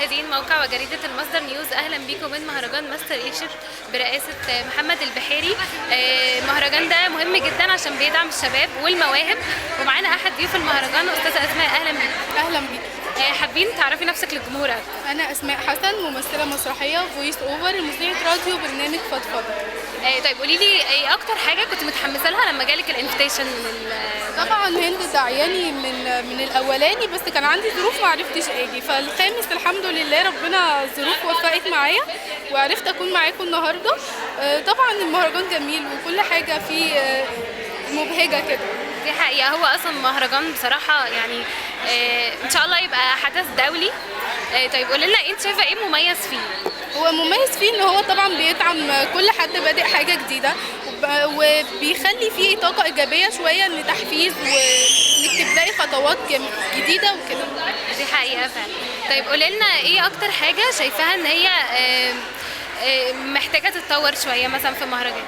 مشاهدين موقع وجريدة المصدر نيوز، أهلا بيكم من مهرجان ماستر ايجيبت برئاسة محمد البحيري. المهرجان ده مهم جدا عشان بيدعم الشباب والمواهب، ومعانا أحد ضيوف المهرجان أستاذة أسماء. أهلا بيك. اهلا بيك. حابين تعرفي نفسك للجمهور؟ انا اسماء حسن، ممثله مسرحيه فويس اوفر، مذيعه راديو برنامج فضفضه. طيب قولي لي ايه اكتر حاجه كنت متحمسه لها لما جالك الانفيتيشن من طبعا هند دعياني من الاولاني، بس كان عندي ظروف ما عرفتش اجي، فالخامس الحمد لله ربنا الظروف وفقت معايا وعرفت اكون معاكم النهارده. طبعا المهرجان جميل وكل حاجه فيه مبهجه كده. دي حقيقه، هو اصلا مهرجان بصراحه يعني ان شاء الله يبقى حدث دولي. طيب قولي لنا انت شايفه ايه مميز فيه؟ هو مميز فيه ان هو طبعا بيدعم كل حد بادئ حاجه جديده، وبيخلي فيه طاقه ايجابيه شويه، ان تحفيز وانك تبداي خطوات جديده وكده. دي حقيقه فعلا. طيب قولي لنا ايه اكتر حاجه شايفاها ان هي محتاجه تتطور شويه مثلا في المهرجان؟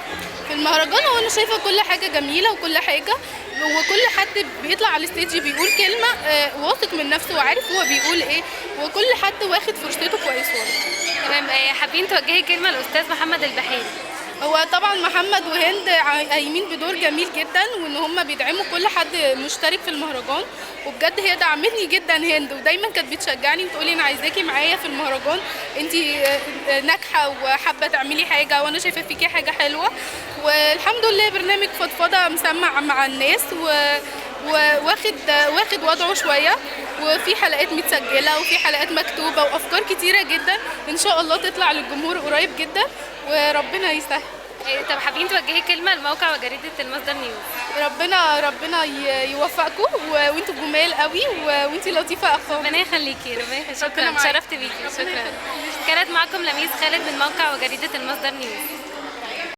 في المهرجان هو انا شايفه كل حاجه جميله وكل حاجه، وكل حد بيطلع على الستيج بيقول كلمه واثق من نفسه وعارف هو بيقول ايه، وكل حد واخد فرصته كويس. تمام. حابين توجهي كلمه للاستاذ محمد البحيري؟ هو طبعا محمد وهند قايمين بدور جميل جدا، وان هم بيدعموا كل حد مشترك في المهرجان، وبجد هي دعمتني جدا هند، ودايما كانت بتشجعني وتقولي انا عايزاكي معايا في المهرجان، انت ناجحه وحابه تعملي حاجه وانا شايفه فيكي حاجه حلوه. والحمد لله برنامج فضفضه مسمع مع الناس واخد وضعه شويه، وفي حلقات متسجله وفي حلقات مكتوبه وافكار كتيره جدا ان شاء الله تطلع للجمهور قريب جدا وربنا يسهل. طب حابين توجهي كلمه لموقع وجريده المصدر نيوز؟ ربنا يوفقكم، وانتوا جمال قوي وانتي لطيفه اخوه. ربنا يخليكي. ربنا يخليكي. شكرا، اتشرفت بيكي. شكرا. كانت معكم لميس خالد من موقع وجريده المصدر نيوز.